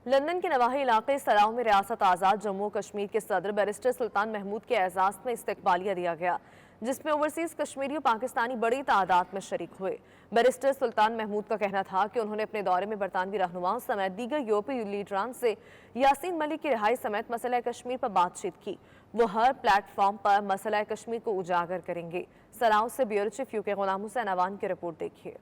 London کے نواحی علاقے سراؤ میں ریاست آزاد جموں و کشمیر کے صدر بیرسٹر سلطان محمود کے اعزاز میں استقبالیہ دیا گیا، جس میں اوورسیز کشمیری و پاکستانی بڑی تعداد میں شریک ہوئے۔ بیرسٹر سلطان محمود کا کہنا تھا کہ انہوں نے اپنے دورے میں برطانوی رہنماؤں سمیت دیگر یورپی لیڈران سے یاسین ملک کی رہائی سمیت مسئلہ کشمیر پر بات چیت کی۔ وہ ہر پلیٹ فارم پر مسئلہ کشمیر کو اجاگر کریں گے۔ سراؤ سے بیورو چیف یو کے غلام حسین اوان کی رپورٹ دیکھیے۔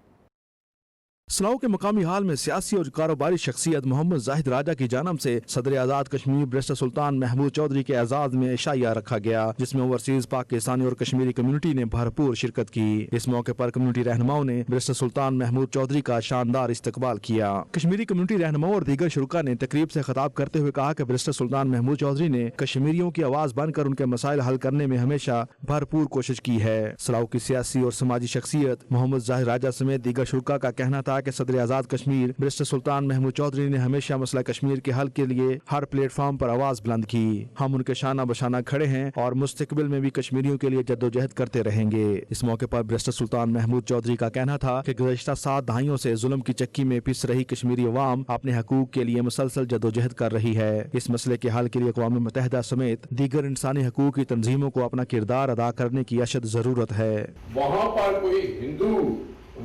سلاؤ کے مقامی ہال میں سیاسی اور کاروباری شخصیت محمد زاہد راجہ کی جانب سے صدر آزاد کشمیر بیرسٹر سلطان محمود چودھری کے اعزاز میں عشائیہ رکھا گیا، جس میں اوورسیز پاکستانی اور کشمیری کمیونٹی نے بھرپور شرکت کی۔ اس موقع پر کمیونٹی رہنماؤں نے بیرسٹر سلطان محمود چودھری کا شاندار استقبال کیا۔ کشمیری کمیونٹی رہنماؤں اور دیگر شرکاء نے تقریب سے خطاب کرتے ہوئے کہا کہ بیرسٹر سلطان محمود چودھری نے کشمیریوں کی آواز بن کر ان کے مسائل حل کرنے میں ہمیشہ بھرپور کوشش کی ہے۔ سلاؤ کی سیاسی اور سماجی شخصیت محمد زاہد راجہ سمیت دیگر شرکاء کا کہنا تھا کہ صدر آزاد کشمیر بیرسٹر سلطان محمود چودھری نے ہمیشہ مسئلہ کشمیر کے حل کے لیے ہر پلیٹ فارم پر آواز بلند کی۔ ہم ان کے شانہ بشانہ کھڑے ہیں اور مستقبل میں بھی کشمیریوں کے لیے جدوجہد کرتے رہیں گے۔ اس موقع پر بیرسٹر سلطان محمود چودھری کا کہنا تھا کہ گزشتہ 7 دہائیوں سے ظلم کی چکی میں پس رہی کشمیری عوام اپنے حقوق کے لیے مسلسل جدوجہد کر رہی ہے۔ اس مسئلے کے حل کے لیے اقوام متحدہ سمیت دیگر انسانی حقوق کی تنظیموں کو اپنا کردار ادا کرنے کی اشد ضرورت ہے۔ وہاں پر کوئی ہندو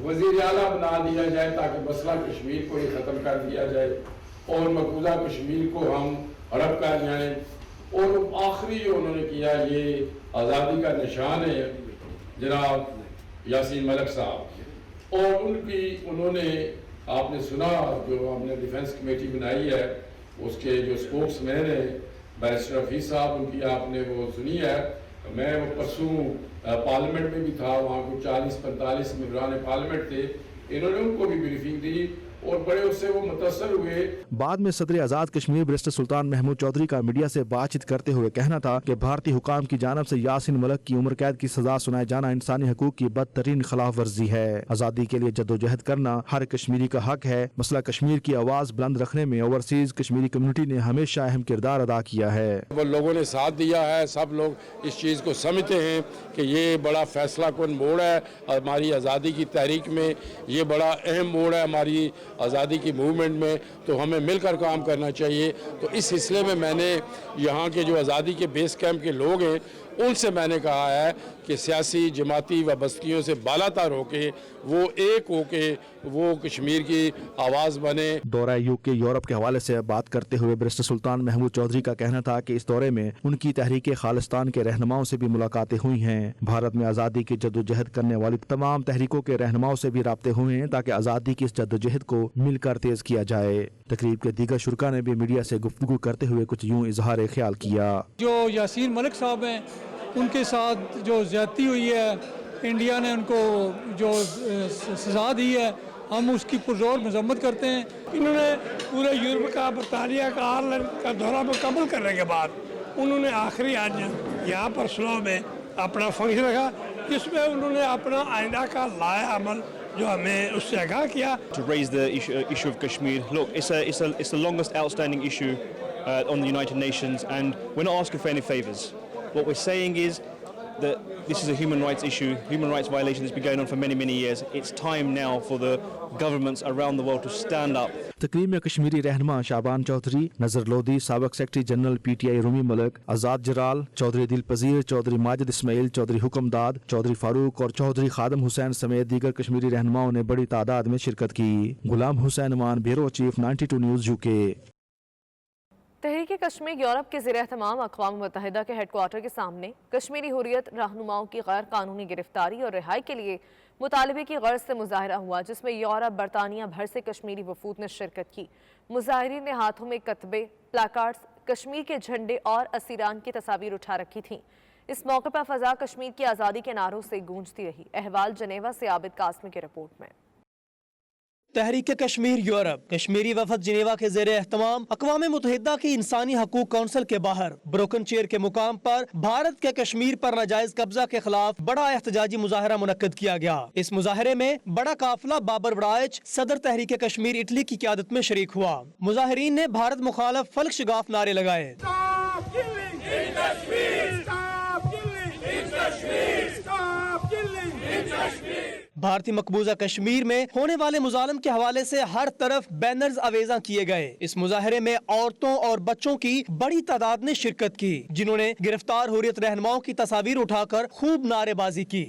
وزیر اعلیٰ بنا دیا جائے تاکہ مسئلہ کشمیر کو ہی ختم کر دیا جائے اور مقبوضہ کشمیر کو ہم ہڑپ کر جائیں۔ اور آخری جو انہوں نے کیا، یہ آزادی کا نشان ہے جناب یاسین ملک صاحب، اور انہوں نے آپ نے سنا جو ہم نے ڈیفنس کمیٹی بنائی ہے، اس کے جو اسپوکس مین ہیں بیرسٹر حفیظ صاحب، ان کی آپ نے وہ سنی ہے۔ میں وہ پرسوں پارلیمنٹ میں بھی تھا، وہاں کو 40-45 ممبران پارلیمنٹ تھے، انہوں نے ان کو بھی بریفنگ دی اور بڑے اس سے وہ متاثر ہوئے۔ بعد میں صدر آزاد کشمیر بیرسٹر سلطان محمود چودھری کا میڈیا سے بات چیت کرتے ہوئے کہنا تھا کہ بھارتی حکام کی جانب سے یاسین ملک کی عمر قید کی سزا سنائے جانا انسانی حقوق کی بدترین خلاف ورزی ہے۔ آزادی کے لیے جدوجہد کرنا ہر کشمیری کا حق ہے۔ مسئلہ کشمیر کی آواز بلند رکھنے میں اوورسیز کشمیری کمیونٹی نے ہمیشہ اہم کردار ادا کیا ہے۔ وہ لوگوں نے ساتھ دیا ہے، سب لوگ اس چیز کو سمجھتے ہیں کہ یہ بڑا فیصلہ کن موڑ ہے ہماری آزادی کی تحریک میں، یہ بڑا اہم موڑ ہے ہماری آزادی کی موومنٹ میں، تو ہمیں مل کر کام کرنا چاہیے۔ تو اس سلسلے میں میں نے یہاں کے جو آزادی کے بیس کیمپ کے لوگ ہیں ان سے میں نے کہا ہے کہ سیاسی جماعتی وابستگیوں سے بالاتر ہو کے وہ ایک ہو کے وہ کشمیر کی آواز بنے۔ دورہ UK یورپ کے حوالے سے بات کرتے ہوئے بیرسٹر سلطان محمود چودھری کا کہنا تھا کہ اس دورے میں ان کی تحریک خالصتان کے رہنماؤں سے بھی ملاقاتیں ہوئی ہیں۔ بھارت میں آزادی کی جدوجہد کرنے والی تمام تحریکوں کے رہنماؤں سے بھی رابطے ہوئے ہیں تاکہ آزادی کی اس جدوجہد کو مل کر تیز کیا جائے۔ تقریب کے دیگر شرکاء نے بھی میڈیا سے گفتگو کرتے ہوئے کچھ یوں اظہار خیال کیا۔ جو یاسین ملک صاحب ہیں، ان کے ساتھ جو زیادتی ہوئی ہے، انڈیا نے ان کو جو سزا دی ہے، ہم اس کی پرزور مذمت کرتے ہیں۔ انہوں نے پورے یورپ کا، برطانیہ کا، آئرلینڈ کا دورہ مکمل کرنے کے بعد انہوں نے آخری آج یہاں پر سلو میں اپنا فنکشن رکھا، جس میں انہوں نے اپنا آئندہ کا لائحہ عمل جو ہمیں اس سے آگاہ کیا۔ To raise the issue of Kashmir. Look, it's the longest outstanding issue on the United Nations, and we're not asking for any favors. What we're saying is that this is a human rights issue, human rights violation that's been going on for many, many years. It's time now for the governments around the world to stand up. تقریب میں کشمیری رہنما شعبان چودھری، نظر لودھی، سابق secretary general PTI رومی ملک، آزاد جرال، چودھری دل پذیر، چودھری ماجد اسماعیل، چودھری حکم داد، چودھری فاروق اور چودھری خادم حسین سمیت دیگر کشمیری رہنماؤں نے بڑی تعداد میں شرکت کی۔ غلام حسین امان، بیورو چیف، 92 نیوز UK۔ تحریک کشمیر یورپ کے زیر اہتمام اقوام متحدہ کے ہیڈ کوارٹر کے سامنے کشمیری حریت رہنماؤں کی غیر قانونی گرفتاری اور رہائی کے لیے مطالبے کی غرض سے مظاہرہ ہوا، جس میں یورپ، برطانیہ بھر سے کشمیری وفود نے شرکت کی۔ مظاہرین نے ہاتھوں میں کتبے، پلاکارڈز، کشمیر کے جھنڈے اور اسیران کی تصاویر اٹھا رکھی تھیں۔ اس موقع پر فضا کشمیر کی آزادی کے نعروں سے گونجتی رہی۔ احوال جنیوا سے عابد قاسمی کی رپورٹ میں۔ تحریک کشمیر یورپ کشمیری وفد جنیوا کے زیر اہتمام اقوام متحدہ کی انسانی حقوق کونسل کے باہر بروکن چیئر کے مقام پر بھارت کے کشمیر پر ناجائز قبضہ کے خلاف بڑا احتجاجی مظاہرہ منعقد کیا گیا۔ اس مظاہرے میں بڑا قافلہ بابر وڑائچ، صدر تحریک کشمیر اٹلی کی قیادت میں شریک ہوا۔ مظاہرین نے بھارت مخالف فلک شگاف نعرے لگائے۔ भारतीय मकबूजा कश्मीर में होने वाले मुजालम के हवाले से हर तरफ बैनर्स अवेजा किए गए। इस मुजाहरे में औरतों और बच्चों की बड़ी तादाद ने शिरकत की, जिन्होंने गिरफ्तार हुर्रियत रहनुमाओं की तस्वीर उठाकर खूब नारेबाजी की।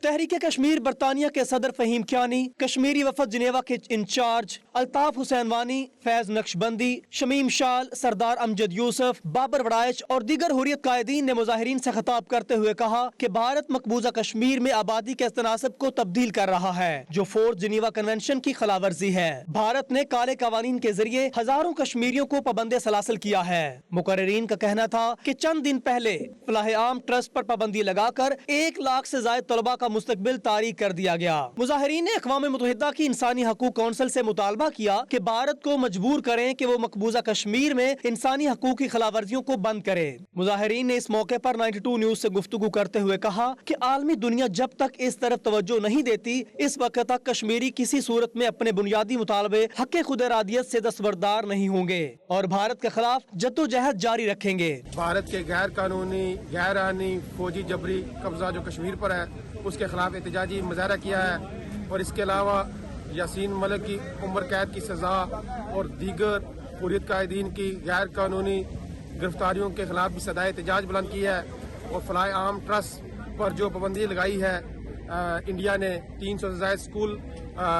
तहरीक कश्मीर बरतानिया के सदर फहीम कियानी, कश्मीरी वफद जिनेवा के इंचार्ज अल्ताफ हुसैन वानी, फैज नक्शबंदी, शमीम शाल, सरदार अमजद यूसुफ, बाबर वड़ाइच और दीगर हुर्रियत कायदीन ने मुजाहिरीन से खिताब करते हुए कहा कि भारत मकबूजा कश्मीर में आबादी के तनासब को तब्दील कर रहा है, जो फोर्थ जिनेवा कन्वेंशन की खिलाफवर्जी है। भारत ने काले कवानीन के जरिए हजारों कश्मीरियों को पाबंदे सलासल किया है। मुकर्रिरीन का कहना था कि चंद दिन पहले फलाह आम ट्रस्ट पर पाबंदी लगाकर 1 लाख से ज्यादा तलबा का मुस्तकबिल तारीख कर दिया गया। मुजाहिरीन ने अक़वाम मुत्तहिदा की इंसानी हकूक कौंसिल से मुतालबा किया कि भारत को मजबूर करें कि वो मकबूजा कश्मीर में इंसानी हकूक की खिलाफवर्जियों को बंद करे। मुजाहिरीन ने इस मौके पर 92 न्यूज से गुफ्तगू करते हुए कहा कि आलमी दुनिया जब तक इस तरफ तवज्जो नहीं देती, इस वक्त तक कश्मीरी किसी सूरत में अपने बुनियादी मुतालबे हक़ खुद इरादियत से दस्तबरदार नहीं होंगे और भारत के खिलाफ जद्दोजहद जारी रखेंगे। भारत के गैर कानूनी, गैर आईनी, फौजी जबरी कब्जा जो कश्मीर पर है, उसके खिलाफ एहतजाजी मुजाहरा किया है और इसके अलावा यासीन मलिक की उम्र कैद की सज़ा और दीगर हुर्रियत कायदीन की गैर कानूनी गिरफ्तारियों के खिलाफ भी सदाए एहतजाज बुलंद की है और फलाह आम ट्रस्ट पर जो पाबंदी लगाई है, इंडिया ने 300 से ज़ायद स्कूल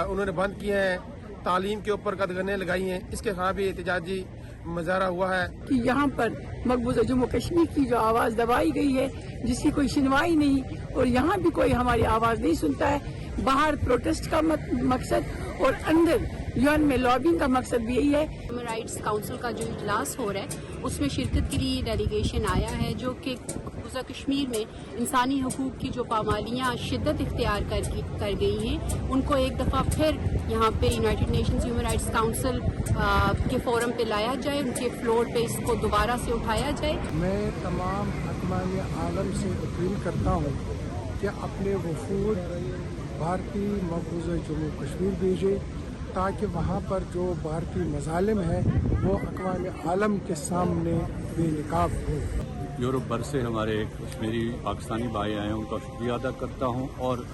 उन्होंने बंद किए हैं, तालीम के ऊपर कदगने लगाई हैं, इसके खिलाफ भी एहतजाजी मुजाहरा हुआ है कि यहाँ पर मकबूजा जम्मू कश्मीर की जो आवाज़ दबाई गई है, जिसकी कोई सुनवाई नहीं और यहाँ भी कोई हमारी आवाज़ नहीं सुनता है। बाहर प्रोटेस्ट का मकसद और अंदर यूएन में लॉबिंग का मकसद भी यही है। ह्यूमन राइट्स काउंसिल का जो इजलास हो रहा है उसमें शिरकत के लिए डेलीगेशन आया है, जो कि मकबूजा कश्मीर में इंसानी हकूक की जो पामालियाँ शिद्दत इख्तियार कर गई हैं, उनको एक दफ़ा फिर यहाँ पे United Nations human rights council के फोरम पे लाया जाए, उनके फ्लोर पे इसको दोबारा से उठाया जाए। मैं तमाम अक़वाम आलम से अपील करता हूँ कि अपने वफूद भारतीय मकबूजा जम्मू कश्मीर भेजे, ताकि वहाँ पर जो भारतीय मज़ालिम है वो अक़वाम आलम के सामने बेनकाब हो। यूरोप भर से हमारे कश्मीरी पाकिस्तानी भाई आए हैं, उनका शुक्रिया अदा करता हूँ और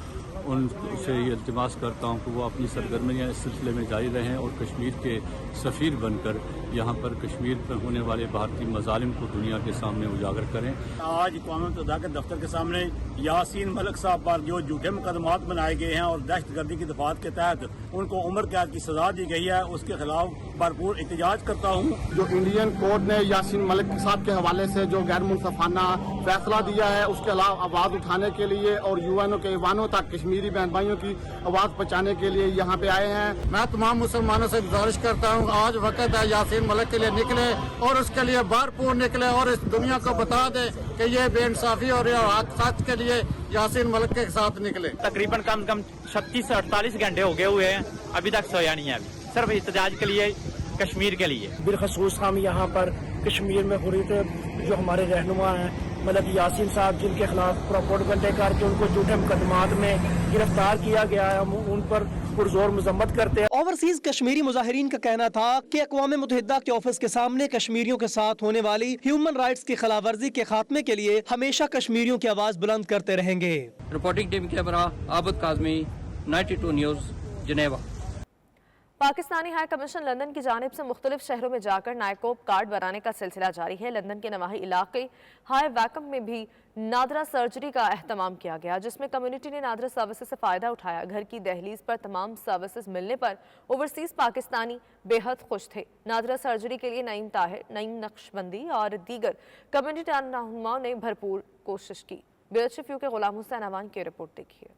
उनसे ये इल्तिमास करता हूँ कि वो अपनी सरगर्मियाँ इस सिलसिले में जारी रहें और कश्मीर के सफ़ीर बनकर यहाँ पर कश्मीर पर होने वाले भारतीय मज़ालिम को दुनिया के सामने उजागर करें। आज अक़वाम मुत्तहिदा के दफ्तर के सामने यासीन मलिक साहब पर जो झूठे मुकदमात बनाए गए हैं और दहशतगर्दी की दफात के तहत उनको उम्र कैद की सजा दी गई है, उसके खिलाफ भरपूर एहतजाज करता हूँ। जो इंडियन कोर्ट ने यासीन मलिक साहब के हवाले से जो गैर मुंसफाना फैसला दिया है, उसके अलावा आवाज़ उठाने के लिए और यूएनओ के ईवानों तक कश्मीरी बहन भाइयों की आवाज़ पहुँचाने के लिए यहाँ पे आए हैं। मैं तमाम मुसलमानों से गुजारिश करता हूँ, आज वक्त है यासीन मलिक के लिए निकले और उसके लिए भरपूर निकले और इस दुनिया को बता दे कि ये बेइंसाफी और सच के लिए यासीन मलिक के साथ निकले। तकरीबन कम से कम 36 से 48 घंटे हो गए हुए हैं, अभी तक सोया नहीं है, अभी सिर्फ एहतजाज के लिए, कश्मीर के लिए। बिलखसूस हम यहाँ पर कश्मीर में हुर्रियत जो हमारे रहनुमा हैं, मतलब यासीन साहब जिनके खिलाफ प्रोपेगेंडा करके उनको झूठे मुकदमात में गिरफ्तार किया गया है, हम उन पर पुरजोर मजम्मत करते हैं। ओवरसीज कश्मीरी मुजाहिरीन का कहना था कि अक़वाम मुत्तहिदा के ऑफिस के सामने कश्मीरियों के साथ होने वाली ह्यूमन राइट्स की खिलाफवर्जी के खात्मे के लिए हमेशा कश्मीरियों की आवाज़ बुलंद करते रहेंगे। रिपोर्टिंग टीम के बरा आबद Kazmi, 92 news, Geneva. Pakistani high commission London की जानिब से मुख्तलिफ शहरों में जाकर नायकोब कार्ड बनाने का सिलसिला जारी है। लंदन के नवाही इलाके हाई वैकम में भी नादरा सर्जरी का अहतमाम किया गया, जिसमें कम्युनिटी ने नादरा सर्विसेज से फ़ायदा उठाया। घर की दहलीज पर तमाम सर्विसेज मिलने पर ओवरसीज़ पाकिस्तानी बेहद खुश थे। नादरा सर्जरी के लिए नईम ताहिर, नईम नक्शबंदी और दीगर कम्युनिटी रहनुमाओं ने भरपूर कोशिश की। ब्यूरो चीफ के गुलाम हुसैन अवान की रिपोर्ट देखिए।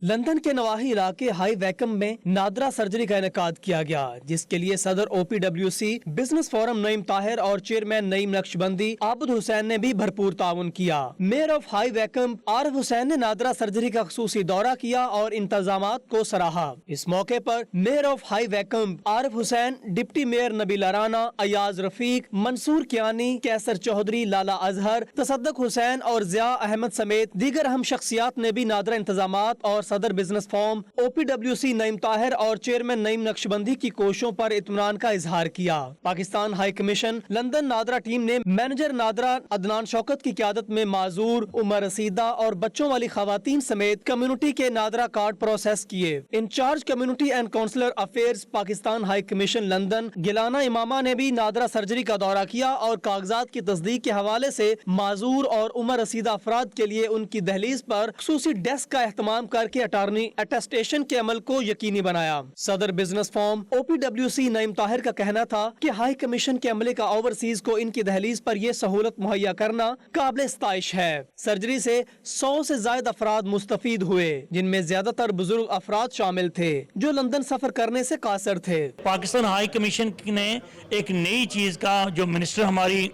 लंदन के नवाही इलाके हाई वैकम में नादरा सर्जरी का इनेकाद किया गया, जिसके लिए सदर OPWC business forum Naeem Tahir और चेयरमैन नईम नक्शबंदी आबद हुसैन ने भी भरपूर ताउन किया। Mayor of High Wycombe Arif Hussain ने नादरा सर्जरी का खसूसी दौरा किया और इंतजामात को सराहा। इस मौके पर mayor of High Wycombe Arif Hussain, deputy mayor Nabila Rana, Ayaz Rafiq, Mansoor Kiani, Qaiser Chaudhry, Lala Azhar, Tasadduq Hussain और जिया अहमद समेत दीगर अहम शख्सियात ने भी नादरा इंतजामात और सदर business form OPWC Naeem Tahir और चेयरमैन नईम नक्शबंदी की कोशिशों पर इत्मीनान का इजहार किया। Pakistan high commission London NADRA team ने मैनेजर नादरा अदनान शौकत की क़यादत में माजूर, उमर रसीदा और बच्चों वाली खवातीन समेत कम्युनिटी के नादरा कार्ड प्रोसेस किए। Incharge community and counsellor affairs Pakistan high commission London Gilana Imama ने भी नादरा सर्जरी का दौरा किया और कागजात की तस्दीक के हवाले से माजूर और उमर रसीदा अफराद के लिए उनकी दहलीज पर खुसूसी डेस्क का एहतमाम करके अटार्नी अटेस्टेशन के अमल को यकीनी बनाया। सदर business form OPWC Naeem Tahir का कहना था कि हाई कमीशन के अमले का ओवरसीज को इनकी दहलीज पर यह सहूलत मुहैया करना काबिल इस्ताइश है। सर्जरी से 100 से ज्यादा अफराद मुस्तफीद हुए, जिनमें ज्यादातर बुजुर्ग अफराद शामिल थे जो लंदन सफर करने से कासर थे। पाकिस्तान हाई कमीशन ने एक नई चीज का, जो मिनिस्टर हमारी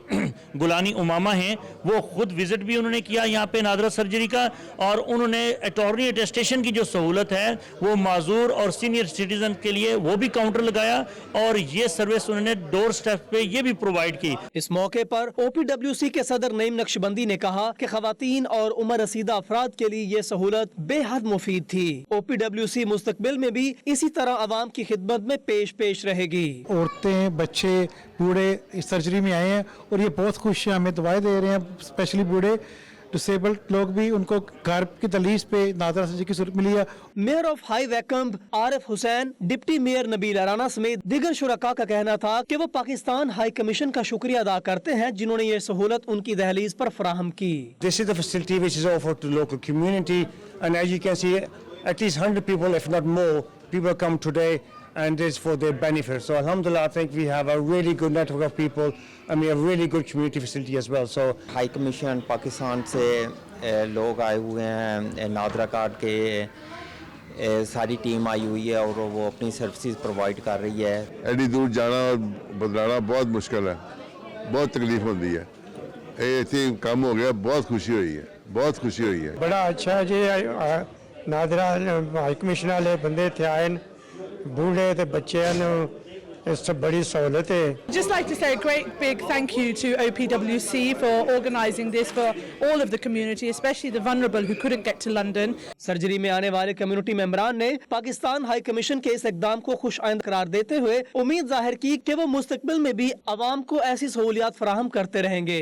गुलानी उमामा हैं, वो खुद विजिट भी उन्होंने किया यहाँ पे नादरा सर्जरी का, और उन्होंने अटॉर्नी अटेस्टेशन की जो सहूलत है वो माजूर और सीनियर सिटीजन के लिए वो भी काउंटर लगाया, और ये सर्विस उन्होंने डोर स्टेप पे ये भी प्रोवाइड की। इस मौके पर OPWC के सदर नईम नक्शबंदी ने कहा कि खवातीन और उमर रसीदा अफराद के लिए ये सहूलत बेहद मुफीद थी। OPWC मुस्तकबिल में भी इसी तरह अवाम की खिदमत में पेश रहेगी। औरतें, बच्चे, बूढ़े इस सर्जरी में आए हैं और ये बहुत खुश हैं, हमें दवाएं दे रहे हैं। स्पेशली बूढ़े डिसेबल्ड लोग भी, उनको घर की दहलीज पे नादरा सर्जरी की सूरत मिली है। Mayor of High Wycombe Arif Hussain, deputy mayor Nabeel Rana समेत दीगर शुरका का कहना था कि वो पाकिस्तान हाई कमीशन का शुक्रिया अदा करते हैं जिन्होंने ये सहूलत उनकी दहलीज पर फराहम की। This is the facility which is offered to local community, and as you can see, at least 100 people, if not more, people come today, and it's for their benefit. So alhamdulillah, I think we have a really good network of people, and we have really good community facility as well. So high commission Pakistan से लोग आए हुए हैं, NADRA card के सारी team आई हुई है और वो अपनी सर्विसेज प्रोवाइड कर रही है। एडी दूर जाना और बदलाना बहुत मुश्किल है, बहुत तकलीफ होती है। ये इतनी कम हो गया, बहुत खुशी हुई है, बहुत खुशी हुई है। बड़ा अच्छा जी, नादरा हाई कमीशन वाले बंदे थे आए, बूढ़े ते बच्चे इससे बड़ी सहूलत है। Just like to say a great big thank you to OPWC for organising this for all of the community, especially the vulnerable who couldn't get to London. Surgery में आने वाले कम्युनिटी मेंबरान ने पाकिस्तान हाई कमीशन के इस इकदाम को खुश आइंद करार देते हुए उम्मीद जाहिर की कि वो मुस्तकबिल में भी आवाम को ऐसी सहूलियात फराहम करते रहेंगे।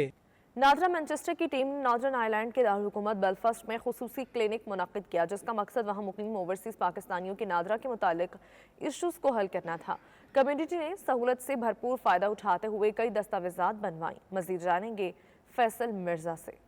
नादरा मैनचेस्टर की टीम ने नॉर्दर्न आयरलैंड के दारुलहुकूमत बेलफास्ट में खुसूसी क्लिनिक मुनक्किद किया, जिसका मकसद वहां मुकीम ओवरसीज पाकिस्तानियों के नादरा के मुतालिक इश्यूज को हल करना था। कम्युनिटी ने सहूलत से भरपूर फ़ायदा उठाते हुए कई दस्तावेजात बनवाई। मज़ीद जानेंगे फैसल मिर्जा से।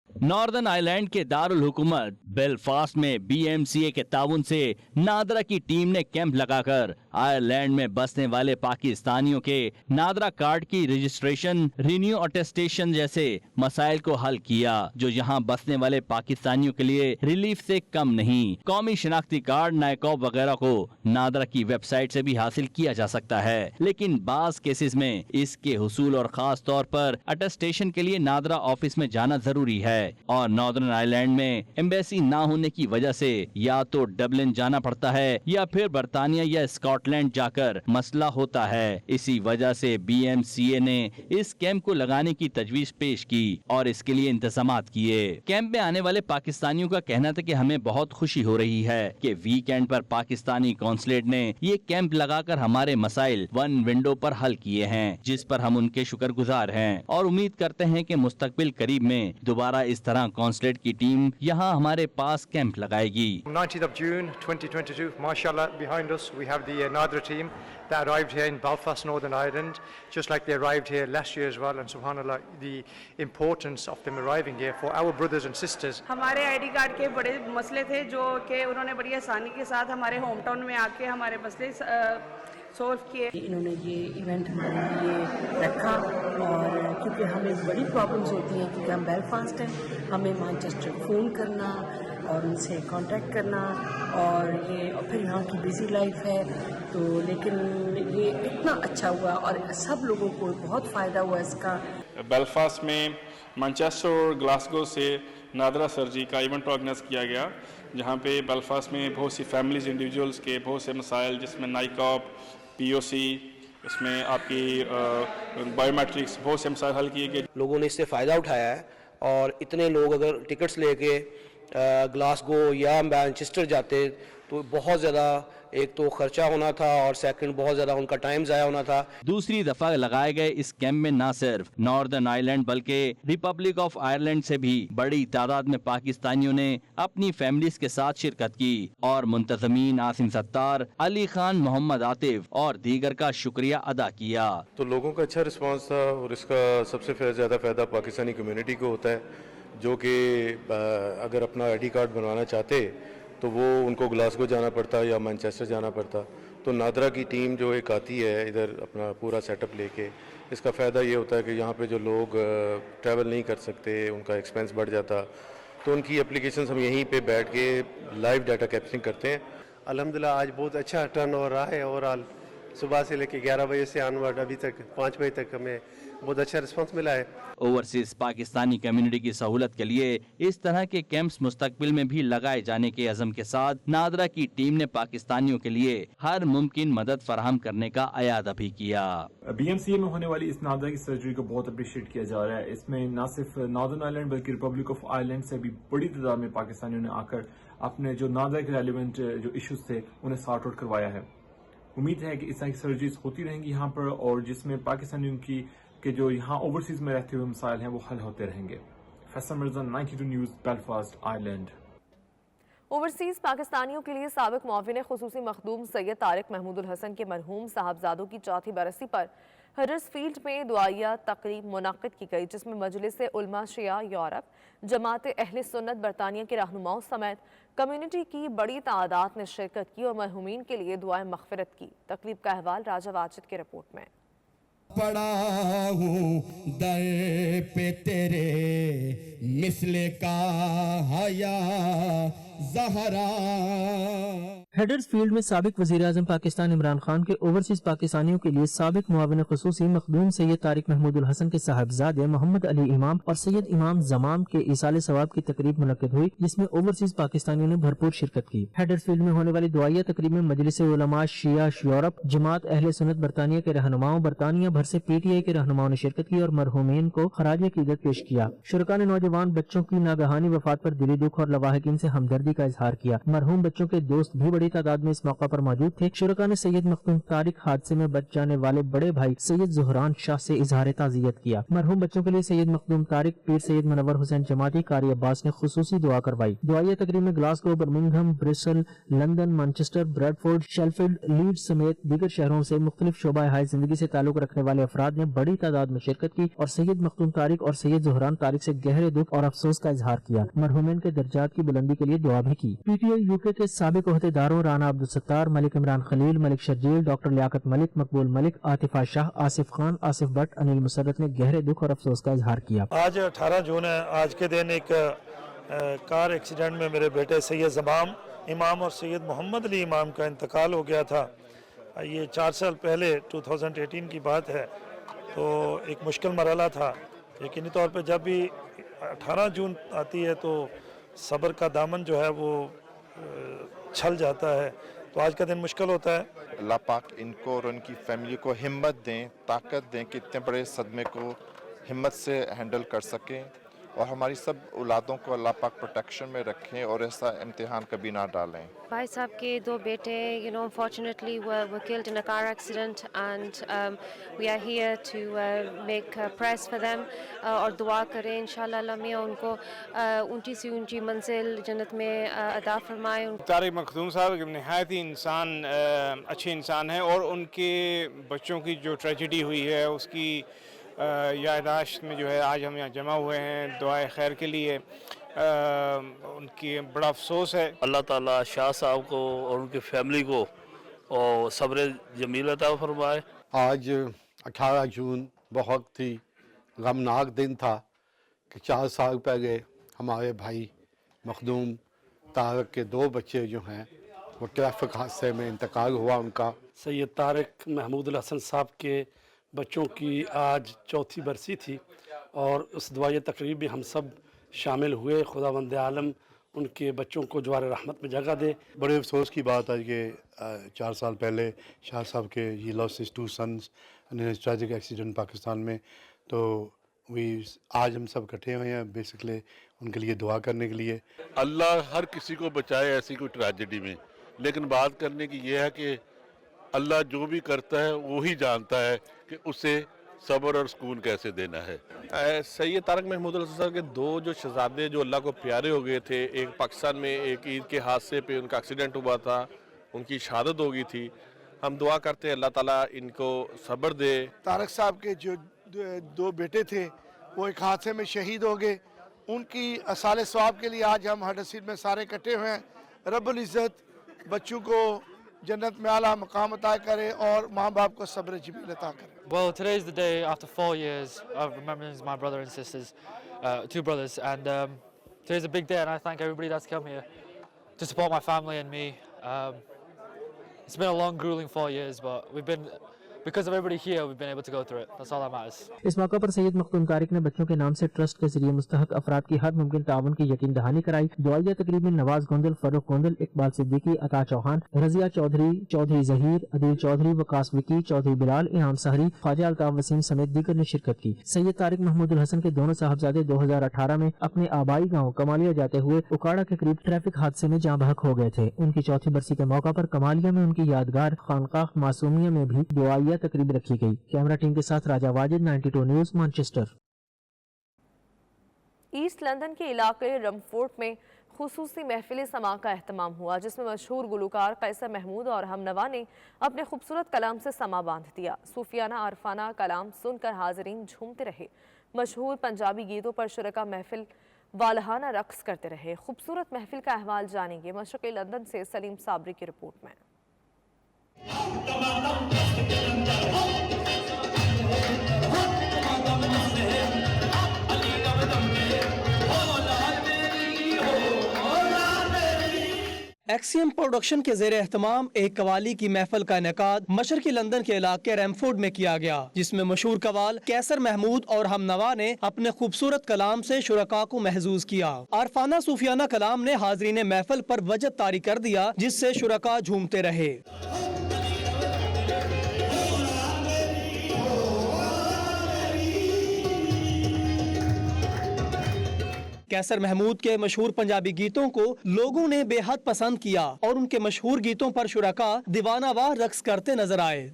नॉर्दर्न आयरलैंड के दारुल हुकूमत बेलफास्ट में BMCA के ताउन से नादरा की टीम ने कैंप लगाकर आयरलैंड में बसने वाले पाकिस्तानियों के नादरा कार्ड की रजिस्ट्रेशन, रिन्यू अटेस्टेशन जैसे मसाइल को हल किया, जो यहाँ बसने वाले पाकिस्तानियों के लिए रिलीफ से कम नहीं। कौमी शनाख्ती कार्ड, नायकॉब वगैरह को नादरा की वेबसाइट से भी हासिल किया जा सकता है, लेकिन बाज केसेस में इसके हुसूल और खास तौर पर अटेस्टेशन के लिए नादरा ऑफिस में जाना जरूरी है, और नॉर्दर्न आयरलैंड में एम्बेसी ना होने की वजह से या तो डबलिन जाना पड़ता है या फिर बरतानिया या स्कॉटलैंड जाकर मसला होता है। इसी वजह से BMCA ने इस कैंप को लगाने की तजवीज पेश की और इसके लिए इंतजामात किए। कैंप में आने वाले पाकिस्तानियों का कहना था कि हमें बहुत खुशी हो रही है कि वीकेंड पर पाकिस्तानी कौंसलेट ने ये कैंप लगाकर हमारे मसाइल वन विंडो पर हल किए हैं, जिस पर हम उनके शुक्रगुजार हैं और उम्मीद करते हैं कि मुस्तकबिल करीब में दोबारा इस तरह कौंसलेट की टीम यहाँ हमारे पास कैंप लगाएगी। 19th of June 2022, mashallah, behind us we have the NADRA team that arrived here in Belfast, Northern Ireland, just like they arrived here last year as well, and subhanallah, the importance of them arriving here for our brothers and sisters. हमारे ID card के बड़े मसले थे जो कि उन्होंने बड़ी आसानी के साथ हमारे होम टाउन में आके हमारे मसले सोल्व किए। इन्होंने ये इवेंट हमारे लिए रखा, और क्योंकि हमें बड़ी प्रॉब्लम्स होती हैं, क्योंकि हम बेलफास्ट हैं, हमें मैनचेस्टर फ़ोन करना और उनसे कांटेक्ट करना, और फिर यहाँ की बिजी लाइफ है, तो लेकिन ये इतना अच्छा हुआ और सब लोगों को बहुत फ़ायदा हुआ इसका। बेलफास्ट में मैनचेस्टर और ग्लासगो से नादरा सर्जरी का इवेंट ऑर्गेनाइज किया गया, जहाँ पे बेलफास्ट में बहुत सी फैमिलीज, इंडिविजुअल्स के बहुत से मसाइल, जिसमें नाइकॉब, POC, इसमें आपकी बायोमेट्रिक्स, बहुत से मसाइल हल किए गए। लोगों ने इससे फ़ायदा उठाया है, और इतने लोग अगर टिकट्स लेके ग्लासगो या मैनचेस्टर जाते तो बहुत ज़्यादा एक तो खर्चा होना था और सेकंड बहुत ज़्यादा उनका टाइम ज़ाया होना था। दूसरी दफा लगाए गए इस कैंप में न सिर्फ नॉर्दर्न आयरलैंड बल्कि रिपब्लिक ऑफ आयरलैंड से भी बड़ी तादाद में पाकिस्तानियों ने अपनी फैमिलीज के साथ शिरकत की और मुंतजमीन आसिम सत्तार, अली खान, मोहम्मद आतिफ और दीगर का शुक्रिया अदा किया। तो लोगों का अच्छा रिस्पांस था और इसका सबसे ज़्यादा फ़ायदा पाकिस्तानी कम्युनिटी को होता है, जो कि अगर अपना आईडी कार्ड बनवाना चाहते तो वो उनको ग्लासगो जाना पड़ता या मैनचेस्टर जाना पड़ता। तो नादरा की टीम जो एक आती है इधर अपना पूरा सेटअप लेके, इसका फ़ायदा ये होता है कि यहाँ पे जो लोग ट्रैवल नहीं कर सकते, उनका एक्सपेंस बढ़ जाता, तो उनकी एप्लीकेशंस हम यहीं पे बैठ के लाइव डाटा कैप्चरिंग करते हैं। अल्हम्दुलिल्लाह आज बहुत अच्छा टर्न हो रहा है। ओवरऑल सुबह से लेके 11 बजे से ऑनवर्ड अभी तक 5 बजे तक हमें बहुत अच्छा रिस्पांस मिला है। ओवरसीज पाकिस्तानी कम्युनिटी की सहूलत के लिए इस तरह के कैंप्स मुस्तकबिल में भी लगाए जाने के अज़म के साथ नादरा की टीम ने पाकिस्तानियों के लिए हर मुमकिन मदद फराहम करने का अयादा भी किया। BMCA में होने वाली इस नादरा की सर्जरी को बहुत अप्रिशिएट किया जा रहा है। इसमें न सिर्फ नॉर्दर्न आयरलैंड बल्कि रिपब्लिक ऑफ आयरलैंड से भी बड़ी तादाद में पाकिस्तानियों ने आकर अपने जो नादरा के रेलिवेंट जो इश्यूज थे उन्हें सॉर्ट आउट करवाया है। उम्मीद है कि इस तरह की सर्जरीज होती रहेंगी यहाँ पर और जिसमें पाकिस्तानियों की के जो यहाँ ओवरसीज में रहते हुए मसाइल हैं वो हल होते रहेंगे। Faisal Mirza, 92 news, Belfast, Ireland. Overseas पाकिस्तानियों के लिए साबिक मुआविन खुसूसी मखदूम सैयद तारिक महमूदुल हसन के मरहूम साहबजादों की चौथी बरसी पर हडर्सफील्ड में दुआया तकरीब मुनक्किद की गई, जिसमें मजलिस उलमा शिया यूरोप, जमात अहले सुन्नत बरतानिया के रहनुमाओं समेत कम्युनिटी की बड़ी तादाद ने शिरकत की और मरहूमीन के लिए दुआएं मग़फ़िरत की। तकरीब का अहवाल राजा वाजिद की रिपोर्ट में। पड़ा हूँ दर पे तेरे मिसले का हया ज़हरा। हेडर्सफील्ड में साबिक वज़ीर आज़म पाकिस्तान इमरान खान के ओवरसीज पाकिस्तानियों के लिए साबिक मुआविन खुसूसी मखदूम सैयद तारिक महमूदुल हसन के साहबजादे मोहम्मद अली इमाम और सैयद इमाम जमाम के इसाले सवाब की तकरीब मुनक्किद हुई, जिसमें ओवरसीज पाकिस्तानियों ने भरपूर शिरकत की। हेडर्सफील्ड में होने वाली दुआया तकरीब में मजलिस उलमा शिया यूरोप, जमात अहले सुन्नत बरतानिया के रहनुमाओं, बरतानिया भर से PTI के रहनुमाओं ने शिरकत की और मरहूमीन को खराज अकीदत पेश किया। शुरका ने नौजवान बच्चों की नागहानी वफात पर दिली दुख और लवाहिकीन से हमदर्दी का इजहार किया। मरहूम बच्चों के दोस्त भी बड़ी तादाद में इस मौका पर मौजूद थे। शुरका ने सैयद मखदूम तारिक हादसे में बच जाने वाले बड़े भाई सैयद ज़ुहरान शाह से इजहार ताज़ियत किया। मरहूम बच्चों के लिए सैयद मखदूम तारिक, पीर सैयद मुनव्वर हुसैन जमाती, कारी अब्बास ने खुसूसी दुआ करवाई। दुआया तकरीब में Glasgow, Birmingham, Bristol, London, Manchester, Bradford, Sheffield, Leeds समेत दीगर शहरों से मुख्तलिफ शोबा हाय जिंदगी से ताल्लुक रखने वाले अफराद ने बड़ी तादाद में शिरकत की और सैयद मखदूम तारिक और सैयद ज़ुहरान तारिक से गहरे दुख और अफसोस का इजहार किया। मरहूमीन के दर्जात की बुलंदी के लिए दुआ भी की। PTI UK के साबिक ओहदेदारों राना अब्दुल सत्तार, मलिक इमरान खलील, मलिक शर्जील, डॉक्टर लियाकत मलिक, मकबूल मलिक, आतिफा शाह, आसिफ खान, आसिफ भट्ट, अनिल मुसर्रत ने गहरे दुख और अफसोस का इजहार किया। आज 18 जून है। आज के दिन एक कार एक्सीडेंट में मेरे बेटे सैयद जमाम इमाम और सैयद मोहम्मद अली इमाम का इंतकाल हो गया था। ये 4 साल पहले 2018 की बात है। तो एक मुश्किल मरहला था। यकीनी तौर पे जब भी 18 जून आती है तो सब्र का दामन जो है वो छल जाता है। तो आज का दिन मुश्किल होता है। अल्लाह पाक इनको और उनकी फैमिली को हिम्मत दें, ताकत दें कि इतने बड़े सदमे को हिम्मत से हैंडल कर सकें और हमारी सब औलादों को अल्लाह पाक प्रोटेक्शन में रखें और ऐसा इम्तिहान कभी ना डालें। भाई साहब के 2 बेटे unfortunately were killed in a car accident and we are here to make prayers for them और दुआ करें इंशाल्लाह अल्लाह मियां उनको ऊंची सी ऊंची मंजिल जन्नत में अता फरमाए। तारिक मखदूम साहब निहायत ही अच्छे इंसान हैं और उनके बच्चों की जो ट्रेजेडी हुई है उसकी याददाश्त में जो है आज हम यहाँ जमा हुए हैं दुआए खैर के लिए। उनकी बड़ा अफसोस है। अल्लाह ताला शाह साहब को और उनकी फैमिली को और सब्र जमील अता फरमाए। आज 18 जून बहुत ही गमनाक दिन था कि 4 साल पहले हमारे भाई मखदूम तारिक के 2 बच्चे जो हैं वो ट्रैफिक हादसे में इंतकाल हुआ उनका। सैयद तारिक महमूदुल हसन साहब के बच्चों की आज 4थी बरसी थी और उस दुआया तकरीब में हम सब शामिल हुए। खुदावंद आलम उनके बच्चों को जवार रहमत में जगह दे। बड़े अफसोस की बात है कि 4 साल पहले शाह साहब के ही lost his 2 sons in tragic accident Pakistan में। तो आज हम सब इकट्ठे हुए हैं बेसिकली उनके लिए दुआ करने के लिए। अल्लाह हर किसी को बचाए ऐसी कोई ट्रेजेडी में, लेकिन बात करने की ये है कि अल्लाह जो भी करता है वो ही जानता है कि उसे सब्र और सुकून कैसे देना है। सैयद तारक महमूद अल-हसन के दो जो शहजादे जो अल्लाह को प्यारे हो गए थे, एक पाकिस्तान में एक ईद के हादसे पे उनका एक्सीडेंट हुआ था, उनकी शहादत हो गई थी। हम दुआ करते हैं अल्लाह ताला इनको सब्र दे। तारक साहब के जो दो बेटे थे वो एक हादसे में शहीद हो गए, उनकी असाले सवाब के लिए आज हम हडर्सफील्ड में सारे इकट्ठे हुए हैं। रब्बुल इज़्ज़त बच्चों को जन्नत में आला मकाम अता करे और माँ बाप को सब्र जमील अता करे। Well, today is the day after 4 years of remembering my brother and sisters, two brothers, and today's a big day, and I thank everybody that's come here to support my family and me. It's been a long, grueling 4 years, but because of everybody here, we've been able to go through it. That's all that matters. इस मौके पर सैयद मखदूम तारिक ने बच्चों के नाम से trust के जरिए मुस्तहक अफराद की हर मुमकिन ताउन की यकीन दहानी कराई। दुआया तकरीब में नवाज गोंदल, फरूख गोंदल, इकबाल सिद्दीकी, अता चौहान, रजिया चौधरी, चौधरी जहीर, अदील चौधरी, वकास विकी, चौधरी बिलाल, इनाम सहरी, ख्वाजा अल्ताफ वसीम समेत दीगर ने शिरकत की। सैयद तारिक महमूद उल हसन के दोनों साहबजादे 2018 में अपने आबाई गाँव कमालिया जाते हुए उकाड़ा के करीब ट्रैफिक हादसे में जाँ बहक हो गए थे। उनकी चौथी बरसी के मौका पर कमालिया में उनकी यादगार खानकाह मासूमिया में भी दुआया तकरीब रखी गई। कैमरा टीम के साथ Raja Wajid, 92 news, Manchester. East London के इलाके रमफोर्ड में खुसूसी महफिल समा का एहतमाम हुआ, जिसमें मशहूर गुलकार कैसर महमूद और हमनवा ने अपने खूबसूरत कलाम से समा बांध दिया। सूफियाना आरफाना कलाम सुनकर हाजरीन झूमते रहे। मशहूर पंजाबी गीतों पर शुरका महफिल वालहाना रक्स करते रहे। खूबसूरत महफिल का अहवाल जानेंगे मशरक़ी लंदन से सलीम साबरी की रिपोर्ट में। एक्सियम प्रोडक्शन के ज़ेरे एहतमाम एक कवाली की महफिल का इनेकाद मशरक़ी लंदन के इलाके रैमफोर्ड में किया गया, जिसमें मशहूर कवाल कैसर महमूद और हमनवा ने अपने खूबसूरत कलाम से शुरका को महजूज किया। आरफाना सूफियाना कलाम ने हाजरीन महफिल पर वजद तारी कर दिया, जिससे शुरका झूमते रहे। कैसर महमूद के मशहूर पंजाबी गीतों को लोगों ने बेहद पसंद किया और उनके मशहूर गीतों पर शुरका दीवानावार रक्स करते नजर आए।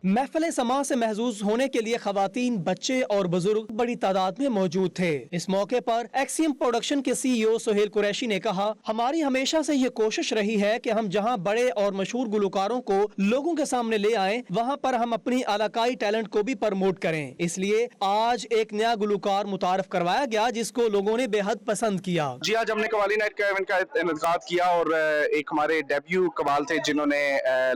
महफिल समा से महजूज होने के लिए खवातीन, बच्चे और बुजुर्ग बड़ी तादाद में मौजूद थे। इस मौके पर एक्सियम प्रोडक्शन के CEO सोहेल कुरैशी ने कहा, हमारी हमेशा से ये कोशिश रही है कि हम जहां बड़े और मशहूर गुलकारों को लोगों के सामने ले आएं, वहां पर हम अपनी इलाकाई टैलेंट को भी प्रमोट करें। इसलिए आज एक नया गुलकार मुतारफ करवाया गया, जिसको लोगों ने बेहद पसंद किया। जी, आज हमने कवाली नाइट का इवेंट का इनेकाद किया और एक हमारे डेब्यू कवाल थे जिन्होंने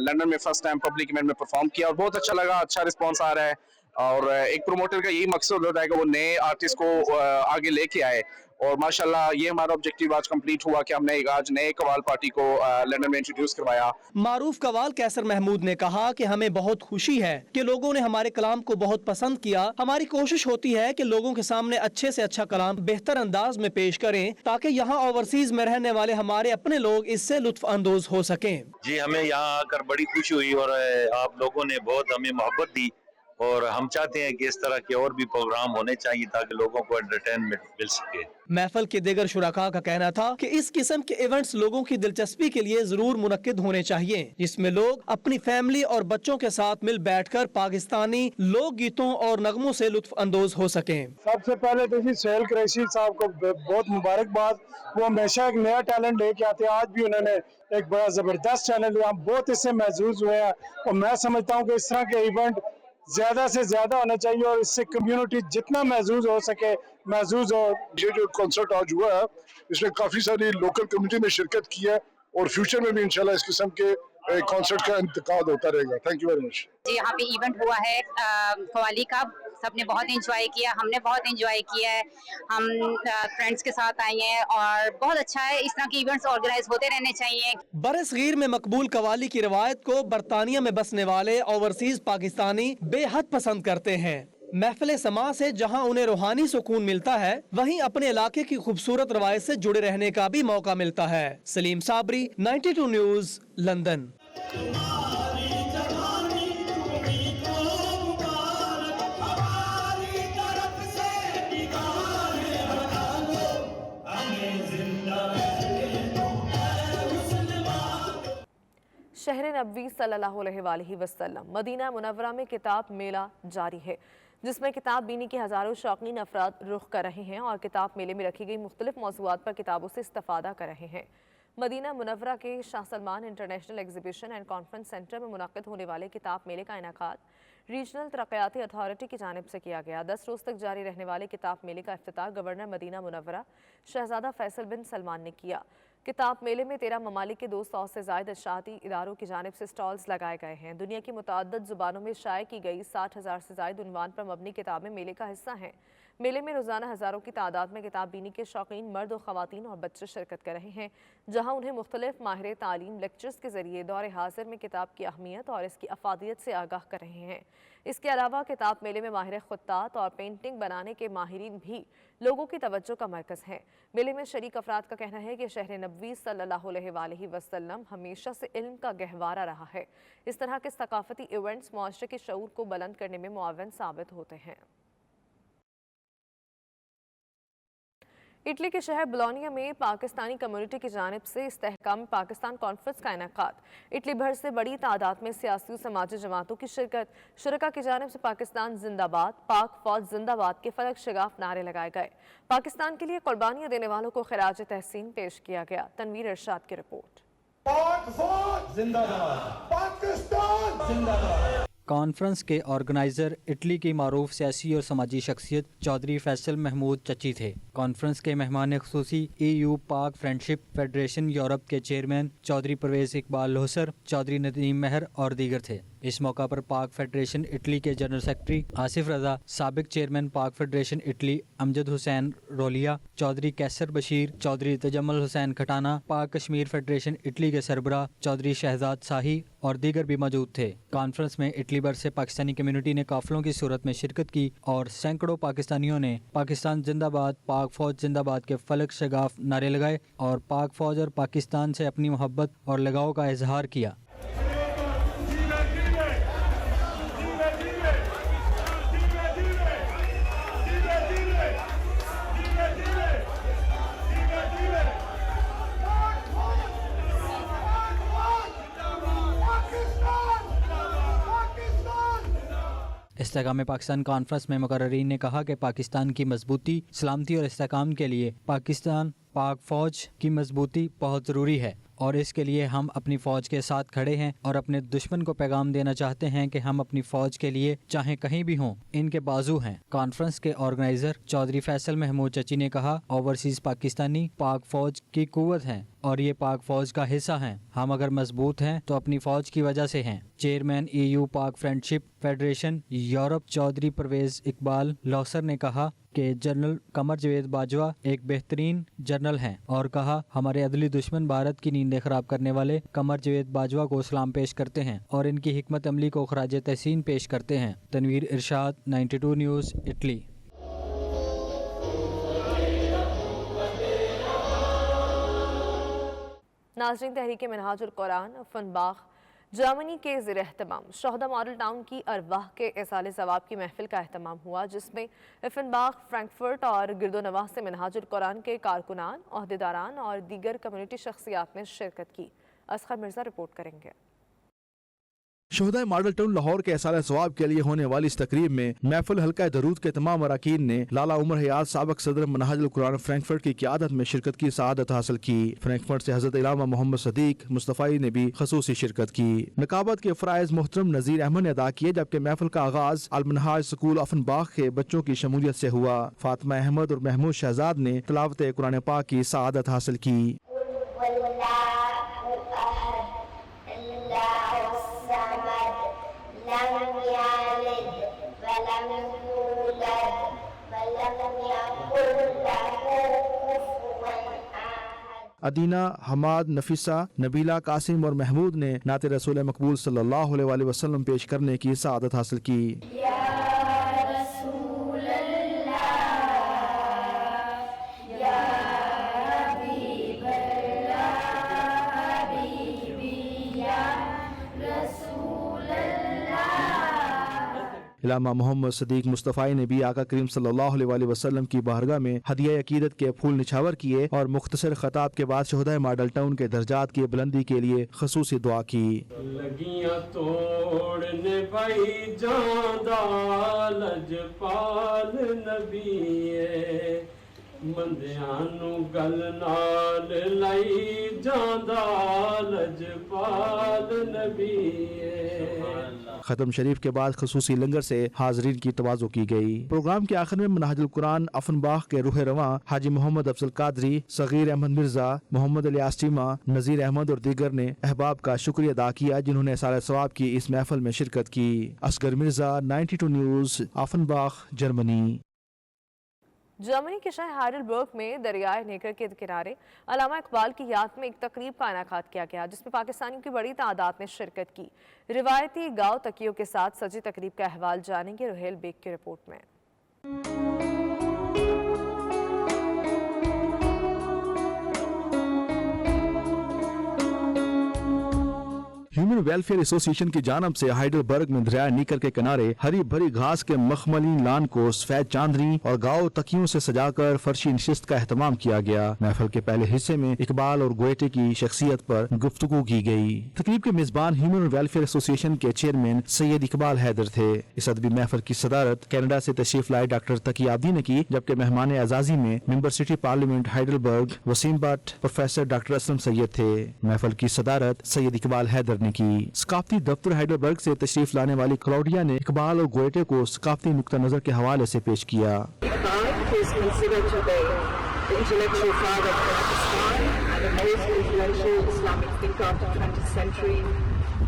लंदन में फर्स्ट टाइम पब्लिक इवेंट में परफॉर्म किया और बहुत अच्छा लगा, अच्छा रिस्पांस आ रहा है। और एक प्रोमोटर का यही मकसद होता है कि वो नए आर्टिस्ट को आगे लेके आए और माशाल्लाह ये हमारा ऑब्जेक्टिव आज कंप्लीट हुआ कि हमने आज नए कवाल पार्टी को लंदन में इंट्रोड्यूस करवाया। मारूफ कवाल कैसर महमूद ने कहा कि हमें बहुत खुशी है कि लोगों ने हमारे कलाम को बहुत पसंद किया। हमारी कोशिश होती है कि लोगों के सामने अच्छे से अच्छा कलाम बेहतर अंदाज में पेश करें, ताकि यहाँ ओवरसीज में रहने वाले हमारे अपने लोग इससे लुत्फ अंदोज हो सकें। जी, हमें यहाँ आकर बड़ी खुशी हुई और आप लोगों ने बहुत हमें मोहब्बत दी और हम चाहते हैं कि इस तरह के और भी प्रोग्राम होने चाहिए ताकि लोगों को एंटरटेनमेंट मिल सके। महफिल के दीगर शुरका का कहना था कि इस किस्म के इवेंट्स लोगों की दिलचस्पी के लिए जरूर मुनक्किद होने चाहिए, जिसमें लोग अपनी फैमिली और बच्चों के साथ मिल बैठकर पाकिस्तानी लोक गीतों और नगमों से लुत्फ अंदोज हो सकें। सबसे पहले तो जी सोहेल कुरैशी साहब को बहुत मुबारकबाद। वो हमेशा एक नया टैलेंट लेके आते हैं, आज भी उन्होंने एक बड़ा जबरदस्त टैलेंट लिया, हम बहुत इससे महसूस हुए हैं और मैं समझता हूँ कि इस तरह के इवेंट ज्यादा से ज्यादा होना चाहिए और इससे कम्युनिटी जितना महसूस हो सके महसूस हो। ये जो कॉन्सर्ट आज हुआ है इसमें काफी सारी लोकल कम्युनिटी ने शिरकत की है और फ्यूचर में भी इंशाल्लाह इस किस्म के कॉन्सर्ट का इंतकाद होता रहेगा। Thank you very much. जी, यहाँ पे इवेंट हुआ है कवाली का, सबने बहुत एंजॉय किया, हमने बहुत एंजॉय किया है। हम फ्रेंड्स के साथ आए हैं और बहुत अच्छा है। इस तरह के इवेंट्स ऑर्गेनाइज होते रहने चाहिए। बरसगीर में मकबूल कवाली की रवायत को बरतानिया में बसने वाले ओवरसीज पाकिस्तानी बेहद पसंद करते हैं। महफिल समा से जहां उन्हें रूहानी सुकून मिलता है, वहीं अपने इलाके की खूबसूरत रवायत से जुड़े रहने का भी मौका मिलता है। Salim Sabri, 92 news, London. शहर नबवी सल्लल्लाहु अलैहि वसल्लम मदीना मुनव्वरा में किताब मेला जारी है, जिसमें किताब बीनी के हज़ारों शौकीन अफराद रुख कर रहे हैं और किताब मेले में रखी गई मुख्तलिफ मौज़ूआत पर किताबों से इस्तिफ़ादा कर रहे हैं। मदीना मुनव्वरा के Shah Salman international exhibition and conference centre में मुनक़िद होने वाले किताब मेले का इनेकाद रीजनल तरक्याती अथॉरिटी की जानिब से किया गया। 10 रोज़ तक जारी रहने वाले किताब मेले का इफ्तिताह गवर्नर मदीना मुनव्वरा शहजादा फैसल बिन सलमान ने किया। किताब मेले में 13 ममालिक के 200 से ज़ायद इशाअती इदारों की जानिब से स्टॉल्स लगाए गए हैं। दुनिया की मुतअद्दिद ज़ुबानों में शाये की गई 60,000 से ज़ायद उन्वान पर मबनी किताबें मेले का हिस्सा हैं। मेले में रोज़ाना हज़ारों की तादाद में किताब बीनी के शौकीन मर्द और ख़वातीन और बच्चे शिरकत कर रहे हैं, जहाँ उन्हें मुख्तलिफ माहिर तालीम लेक्चर्स के ज़रिए दौर हाज़िर में किताब की अहमियत और इसकी अफादियत से आगाह कर रहे हैं। इसके अलावा किताब मेले में माहिर ख़ुत्तात और पेंटिंग बनाने के माहिरीन भी लोगों की तवज्जो का मरकज़ हैं। मेले में शरीक अफराद का कहना है कि शहर नबवी सल्लल्लाहु अलैहि वसल्लम हमेशा से इल्म का गहवारा रहा है। इस तरह के सकाफती इवेंट्स मुआशरे के शऊर को बुलंद करने में मुआवन साबित होते हैं। इटली के शहर बोलोनिया में पाकिस्तानी कम्युनिटी की जानिब से इस्तेहकाम पाकिस्तान कॉन्फ्रेंस का इनेकाद। इटली भर से बड़ी तादाद में सियासी और समाजी जमातों की शिरकत। शुरका की जानिब से पाकिस्तान जिंदाबाद, पाक फौज जिंदाबाद के फलक शगाफ नारे लगाए गए। पाकिस्तान के लिए कुर्बानियां देने वालों को खिराज तहसीन पेश किया गया। तनवीर इरशाद की रिपोर्ट। पाक फौज जिंदाबाद, पाकिस्तान जिंदाबाद। कॉन्फ्रेंस के ऑर्गेनाइजर इटली की मारूफ सियासी और समाजी शख्सियत चौधरी फैसल महमूद चची थे। कॉन्फ्रेंस के मेहमान खुसूसी EU Pak friendship federation Europe के चेयरमैन चौधरी परवेज इकबाल लोहसर, चौधरी नदीम महर और दीगर थे। इस मौका पर पाक फेडरेशन इटली के जनरल सेक्रेटरी आसिफ रजा, साबिक चेयरमैन पाक फेडरेशन इटली अमजद हुसैन रोलिया, चौधरी कैसर बशीर, चौधरी तजम्मल हुसैन खटाना, पाक कश्मीर फेडरेशन इटली के सरबराह चौधरी शहजाद शाही और दीगर भी मौजूद थे। कॉन्फ्रेंस में इटली भर से पाकिस्तानी कम्युनिटी ने काफिलों की सूरत में शिरकत की और सैकड़ों पाकिस्तानियों ने पाकिस्तान जिंदाबाद, पाक फौज जिंदाबाद के फलक शगाफ नारे लगाए और पाक फौज और पाकिस्तान से अपनी मोहब्बत और लगाव का इजहार किया। इस्तेहकाम पाकिस्तान कॉन्फ्रेंस में मुकर्रीन ने कहा कि पाकिस्तान की मजबूती, सलामती और इस्तेहकाम के लिए पाकिस्तान पाक फ़ौज की मजबूती बहुत ज़रूरी है और इसके लिए हम अपनी फ़ौज के साथ खड़े हैं और अपने दुश्मन को पैगाम देना चाहते हैं कि हम अपनी फ़ौज के लिए चाहे कहीं भी हों इनके बाजू हैं। कॉन्फ्रेंस के ऑर्गेनाइज़र चौधरी फैसल महमूद चची ने कहा, ओवरसीज़ पाकिस्तानी पाक फ़ौज की कुव्वत हैं और ये पाक फौज का हिस्सा हैं। हम अगर मजबूत हैं तो अपनी फौज की वजह से हैं। Chairman EU Pak friendship federation Europe Chaudhry Pervez Iqbal Lauser ने कहा कि जनरल कमर जवेद बाजवा एक बेहतरीन जनरल हैं और कहा, हमारे अदली दुश्मन भारत की नींदें खराब करने वाले कमर जवेद बाजवा को सलाम पेश करते हैं और इनकी हिकमत अमली को खराज तहसीन पेश करते हैं। तनवीर इरशाद, 92 न्यूज़, इटली। नाज़रीन, तहरीक मिनहाजुल कुरान फनबाग जर्मनी के ज़ेर-ए-एहतमाम शोहदा मॉडल टाउन की अरवाह के इसाले सवाब की महफिल का एहतमाम हुआ, जिसमें इफनबाग, फ्रैंकफर्ट और गिरदोनवाह से मिनहाजुल कुरान के कारकुनान, ओहदेदारान और दीगर कम्युनिटी शख्सियात ने शिरकत की। असगर मिर्जा रिपोर्ट करेंगे। शोहदा मॉडल टाउन लाहौर के एहसाल सवाब के लिए होने वाली इस तकरीब में महफिल हल्का दरूद के तमाम अरकान ने लाला उमर हयात साबिक सदर मनहाजुल कुरान फ्रैंकफर्ट की क़ियादत में शिरकत की सआदत हासिल की। फ्रैंकफर्ट से हजरत इलामा मोहम्मद सदीक मुस्तफ़ाई ने भी खसूसी शिरकत की। नकाबत के फ़राइज़ मोहतरम नज़ीर अहमद ने अदा किए, जबकि महफिल का आगाज अल-मनहाज स्कूल अफनबाग के बच्चों की शमूलियत से हुआ। फातिमा अहमद और महमूद शहजाद ने तिलावत कुरान पाक की सआदत हासिल की। अदीना, हमाद, नफीसा, नबीला, कासिम और महमूद ने नाते रसूल मकबूल सल्लल्लाहु अलैहि वसल्लम पेश करने की सआदत हासिल की। अल्लामा मोहम्मद सदीक मुस्तफ़ाई ने भी आका करीम सल्लल्लाहु अलैहि वसल्लम की बारगाह में हदिया अकीदत के फूल निछावर किए और मुख्तसर खताब के बाद शोहदाए मॉडल टाउन के दर्जात की बुलंदी के लिए खसूसी दुआ की। लगियां तोड़ने भाई जांदा लजपाल नबीए मंदियां नू गल नाल लाई जांदा लजपाल नबीए। खत्म शरीफ के बाद खसूसी लंगर से हाजरीन की तवाज़ो की गई। प्रोग्राम के आखिर में मनहाजुल कुरान अफनबाग के रूह रवां हाजी मोहम्मद अफजल कादरी, सगीर अहमद मिर्जा, मोहम्मद इलियास चीमा, नज़ीर अहमद और दीगर ने अहबाब का शुक्रिया अदा किया जिन्होंने सारे सवाब की इस महफिल में शिरकत की। Asghar Mirza, 92 news, Offenbach, Germany. Germany के शहर हाइडेलबर्ग में दरियाए नेकर के किनारे अल्लामा इकबाल की याद में एक तकरीब का इनेकाद किया गया जिसमें पाकिस्तानियों की बड़ी तादाद ने शिरकत की। रिवायती गाँव तकियों के साथ सजी तकरीब का अहवाल जानेंगे रुहेल बेग की रिपोर्ट में। ह्यूमन वेलफेयर एसोसिएशन की जानब से हाइडेलबर्ग में दरिया नीकर के किनारे हरी भरी घास के मखमली लान को सफेद चांदनी और गाँव तकियों से सजाकर फर्शी नशिस्त का एहतमाम किया गया। महफिल के पहले हिस्से में इकबाल और गोयटे की शख्सियत पर गुफ्तगू की गई। तकरीब के मेजबान ह्यूमन वेलफेयर एसोसिएशन के चेयरमैन सैयद इकबाल हैदर थे। इस अदबी महफिल की सदारत कनाडा से तशरीफ लाए डॉक्टर तकी आब्दी ने की, जबकि मेहमान एजाजी में member city parliament Heidelberg Waseem Butt, professor doctor Aslam Syed थे। महफिल की सदारत सैयद इकबाल हैदर ने की। सकाफती दफ्तर हाइडेलबर्ग से तशरीफ लाने वाली क्लाउडिया ने इकबाल और गोयटे को सकाफती नुक्ता नजर के हवाले से पेश किया।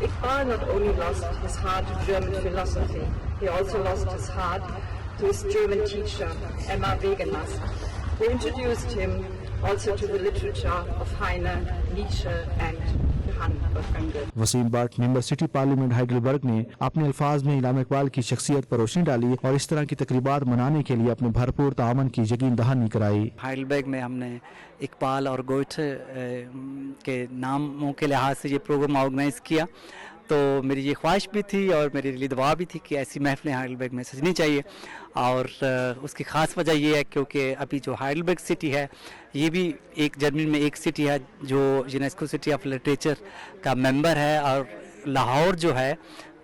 Iqbal not only lost his heart to German philosophy, he also lost his heart to his German teacher, Emma Wegenast, who introduced him also to the literature of Heine, Nietzsche and Waseem Butt member city parliament Heidelberg ने अपने अल्फाज में अल्लामा इकबाल की शख्सियत पर रोशनी डाली और इस तरह की तकरीबात मनाने के लिए अपने भरपूर तामन की यकीन दहानी कराई। हाइडेलबर्ग में हमने इकबाल और गोयटे के नामों के लिहाज से ये प्रोग्राम ऑर्गेनाइज किया, तो मेरी ये ख्वाहिश भी थी और मेरे लिए दुआ भी थी कि ऐसी महफिलें हाइडेलबर्ग में सजनी चाहिए। और उसकी ख़ास वजह ये है क्योंकि अभी जो हाइडेलबर्ग सिटी है ये भी एक जर्मनी में एक सिटी है जो यूनेस्को सिटी ऑफ लिटरेचर का मेंबर है, और लाहौर जो है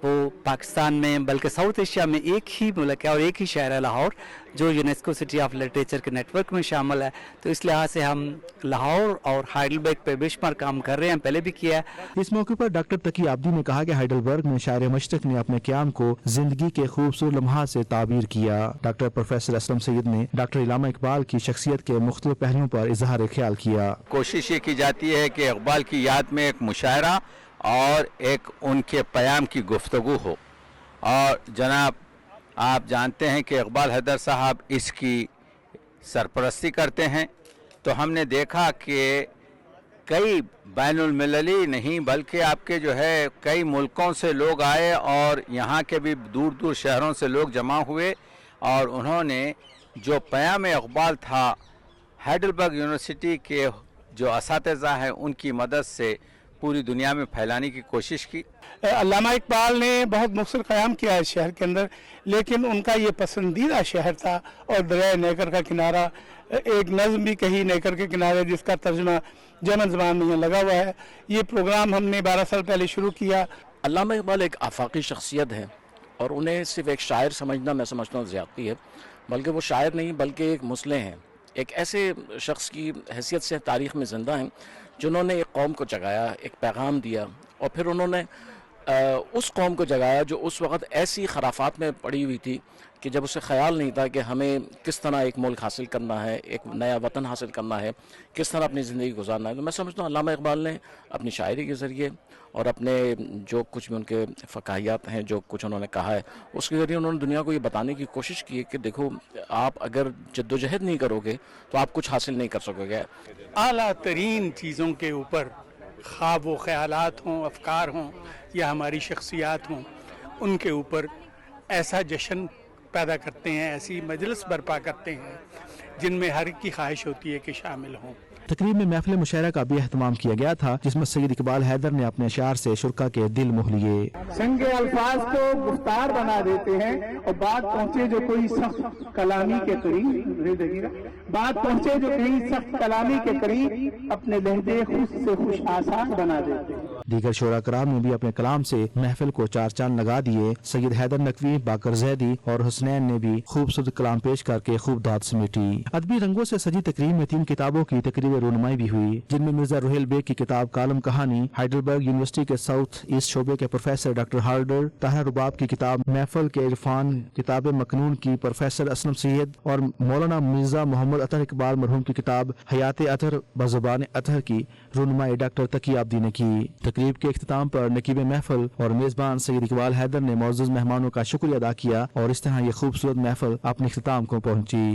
वो पाकिस्तान में बल्कि साउथ एशिया में एक ही मुल्क है और एक ही शहर है लाहौर जो यूनेस्को सिटी ऑफ लिटरेचर के नेटवर्क में शामिल है। तो इस लिहाज से हम लाहौर और हाइडेलबर्ग पे बेशुमार काम कर रहे हैं, पहले भी किया है। इस मौके पर डॉक्टर तकी आब्दी ने कहा कि हाइडेलबर्ग में शायर मशरक ने अपने क़याम को जिंदगी के खूबसूरत लम्हात से ताबीर किया। डॉक्टर प्रोफेसर असलम सैयद ने डॉक्टर अल्लामा इकबाल की शख्सियत के मुख्तलिफ पहलुओं पर इजहार ख्याल किया। कोशिश ये की जाती है कि इकबाल की याद में एक मुशायरा और एक उनके प्याम की गुफ्तगू हो, और जनाब आप जानते हैं कि इकबाल हैदर साहब इसकी सरपरस्ती करते हैं। तो हमने देखा कि कई बैनुल मिलली नहीं बल्कि आपके जो है कई मुल्कों से लोग आए और यहाँ के भी दूर दूर शहरों से लोग जमा हुए, और उन्होंने जो प्याम इकबाल था हाइडेलबर्ग यूनिवर्सिटी के जो असातिज़ा हैं उनकी मदद से पूरी दुनिया में फैलाने की कोशिश की। अल्लामा इकबाल ने बहुत मुख्तलिफ क़याम किया है शहर के अंदर, लेकिन उनका ये पसंदीदा शहर था और दरिया नेकर का किनारा, एक नज़्म भी कही नेकर के किनारे जिसका तर्जुमा जर्मन ज़बान में यहाँ लगा हुआ है। ये प्रोग्राम हमने 12 साल पहले शुरू किया। अल्लामा इकबाल एक आफाकी शख्सियत है और उन्हें सिर्फ एक शायर समझना मैं समझता हूँ ज़्यादती है, बल्कि वो शायर नहीं बल्कि एक मुस्लिम हैं, एक ऐसे शख्स की हैसियत से तारीख़ में ज़िंदा हैं जिन्होंने एक कौम को जगाया, एक पैगाम दिया, और फिर उन्होंने उस कौम को जगाया जो उस वक़्त ऐसी खराफात में पड़ी हुई थी कि जब उसे ख्याल नहीं था कि हमें किस तरह एक मुल्क हासिल करना है, एक नया वतन हासिल करना है, किस तरह अपनी ज़िंदगी गुजारना है। तो मैं समझता हूँ अल्लामा इकबाल ने अपनी शायरी के ज़रिए और अपने जो कुछ भी उनके फ़काहियात हैं, जो कुछ उन्होंने कहा है, उसके ज़रिए उन्होंने दुनिया को ये बताने की कोशिश की है कि देखो आप अगर जद्दोजहद नहीं करोगे तो आप कुछ हासिल नहीं कर सकोगे। आला तरीन चीज़ों के ऊपर ख्वाब व ख़यालात हों, अफकार हों या हमारी शख्सियात हों, उनके ऊपर ऐसा जश्न पैदा करते हैं, ऐसी मजलिस बर्पा करते हैं जिनमें हर एक की ख्वाहिश होती है कि शामिल हों। तकरीब में महफिल मुशायरा का भी अहतमाम किया गया था, जिसमें सैयद इकबाल हैदर ने अपने अशार से शुरका के दिल मोह लिए। संग अल्फाज को गुफ्तार बना देते हैं और बात पहुँचे जो कोई सख्त कलामी के करीब, बात पहुँचे जो कहीं सख्त कलामी के करीब अपने लहजे खुश से खुश आसान बना देते हैं। दीगर शोरा कराम ने भी अपने कलाम से महफिल को चार चांद लगा दिए। सैयद हैदर नकवी, बाकर जैदी और हुसनैन ने भी खूबसूरत कलाम पेश करके खूब दाद समेटी। अदबी रंगों से सजी तकरीब में 3 किताबों की तकरीब रूनुमाई भी हुई, जिनमें मिर्जा रुहेल बेग की किताब कालम कहानी, हाइडलबर्ग यूनिवर्सिटी के साउथ ईस्ट शोबे के प्रोफेसर डॉक्टर हार्डर, ताहिर रुबाब की किताब महफल के इरफान, किताब मकनून की प्रोफेसर असलम सैयद और मौलाना मिर्जा मोहम्मद अतहर इकबाल मरहूम की किताब हयात अतहर बज़ुबान अतहर की रूनुमाई डॉक्टर तकी आब्दी ने की। तकरीब के इख्तिताम पर नकीब महफल और मेजबान सैयद इकबाल हैदर ने मौजूद मेहमानों का शुक्रिया अदा किया और इस तरह ये खूबसूरत महफल अपने इख्तिताम को पहुंची।